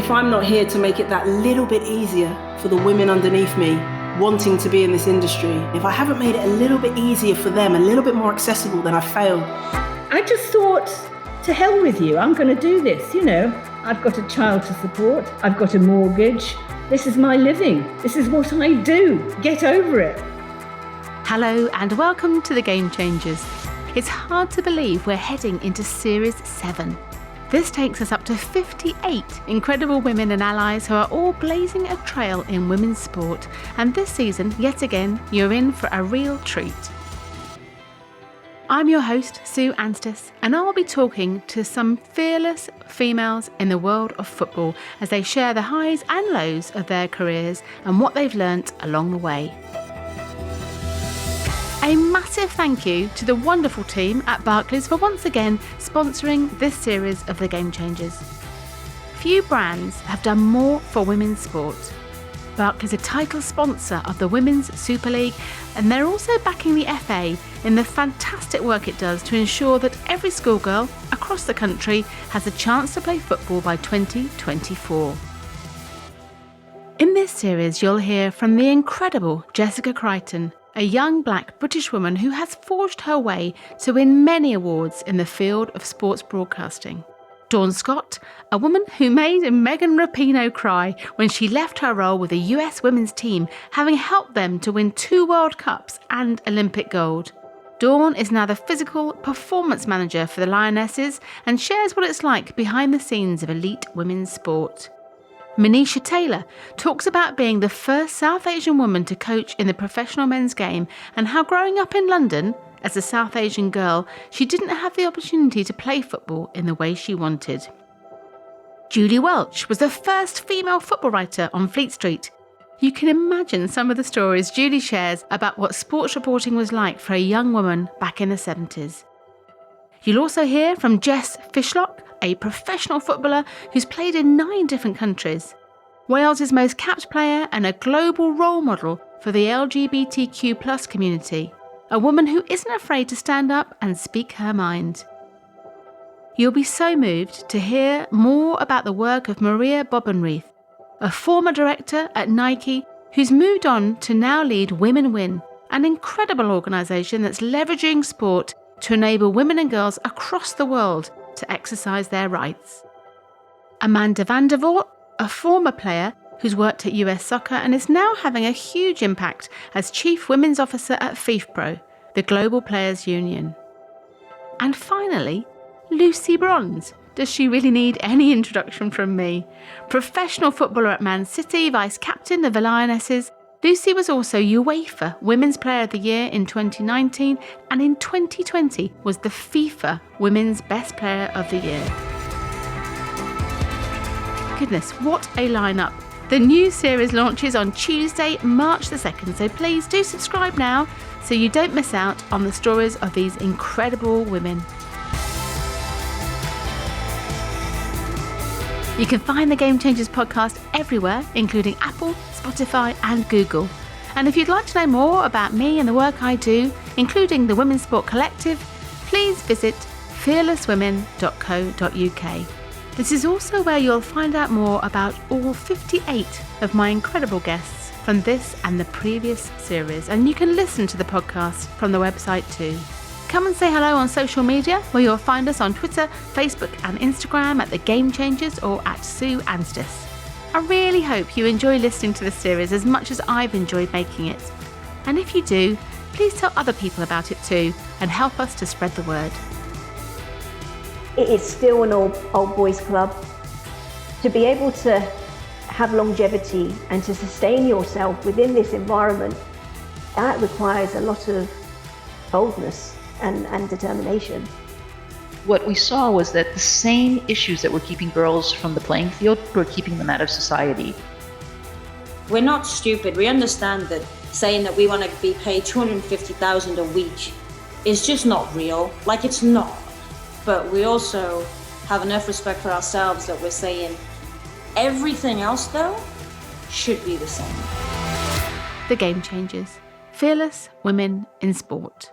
if I'm not here to make it that little bit easier for the women underneath me wanting to be in this industry, if I haven't made it a little bit easier for them, a little bit more accessible, then I've failed. I just thought, to hell with you, I'm going to do this, I've got a child to support, I've got a mortgage, this is my living, this is what I do, get over it. Hello and welcome to The Game Changers. It's hard to believe we're heading into Series 7. This takes us up to 58 incredible women and allies who are all blazing a trail in women's sport. And this season, yet again, you're in for a real treat. I'm your host, Sue Anstis, and I'll be talking to some fearless females in the world of football as they share the highs and lows of their careers and what they've learnt along the way. A massive thank you to the wonderful team at Barclays for once again sponsoring this series of The Game Changers. Few brands have done more for women's sport. Barclays is a title sponsor of the Women's Super League, and they're also backing the FA in the fantastic work it does to ensure that every schoolgirl across the country has a chance to play football by 2024. In this series, you'll hear from the incredible Jessica Crichton, a young black British woman who has forged her way to win many awards in the field of sports broadcasting. Dawn Scott, a woman who made Megan Rapinoe cry when she left her role with the US women's team, having helped them to win 2 World Cups and Olympic gold. Dawn is now the physical performance manager for the Lionesses and shares what it's like behind the scenes of elite women's sport. Manisha Tailor talks about being the first South Asian woman to coach in the professional men's game and how growing up in London as a South Asian girl, she didn't have the opportunity to play football in the way she wanted. Julie Welch was the first female football writer on Fleet Street. You can imagine some of the stories Julie shares about what sports reporting was like for a young woman back in the 70s. You'll also hear from Jess Fishlock, a professional footballer who's played in 9 different countries, Wales' most capped player and a global role model for the LGBTQ+ community, a woman who isn't afraid to stand up and speak her mind. You'll be so moved to hear more about the work of Maria Bobenrieth, a former director at Nike who's moved on to now lead Women Win, an incredible organisation that's leveraging sport to enable women and girls across the world to exercise their rights. Amanda Vandervort, a former player who's worked at US Soccer and is now having a huge impact as Chief Women's Officer at FIFPRO, the Global Players Union. And finally, Lucy Bronze. Does she really need any introduction from me? Professional footballer at Man City, vice-captain of the Lionesses, Lucy was also UEFA Women's Player of the Year in 2019 and in 2020 was the FIFA Women's Best Player of the Year. Goodness, what a lineup. The new series launches on Tuesday, March the 2nd, so please do subscribe now so you don't miss out on the stories of these incredible women. You can find the Game Changers podcast everywhere, including Apple, Spotify and Google. And if you'd like to know more about me and the work I do, including the Women's Sport Collective, please visit fearlesswomen.co.uk. This is also where you'll find out more about all 58 of my incredible guests from this and the previous series, and you can listen to the podcast from the website too. Come and say hello on social media, where you'll find us on Twitter, Facebook and Instagram at The Game Changers or at Sue Anstis. I really hope you enjoy listening to this series as much as I've enjoyed making it. And if you do, please tell other people about it too and help us to spread the word. It is still an old boys club. To be able to have longevity and to sustain yourself within this environment, that requires a lot of boldness and determination. What we saw was that the same issues that were keeping girls from the playing field were keeping them out of society. We're not stupid. We understand that saying that we want to be paid $250,000 a week is just not real. Like, it's not. But we also have enough respect for ourselves that we're saying everything else, though, should be the same. The Game Changers. Fearless women in sport.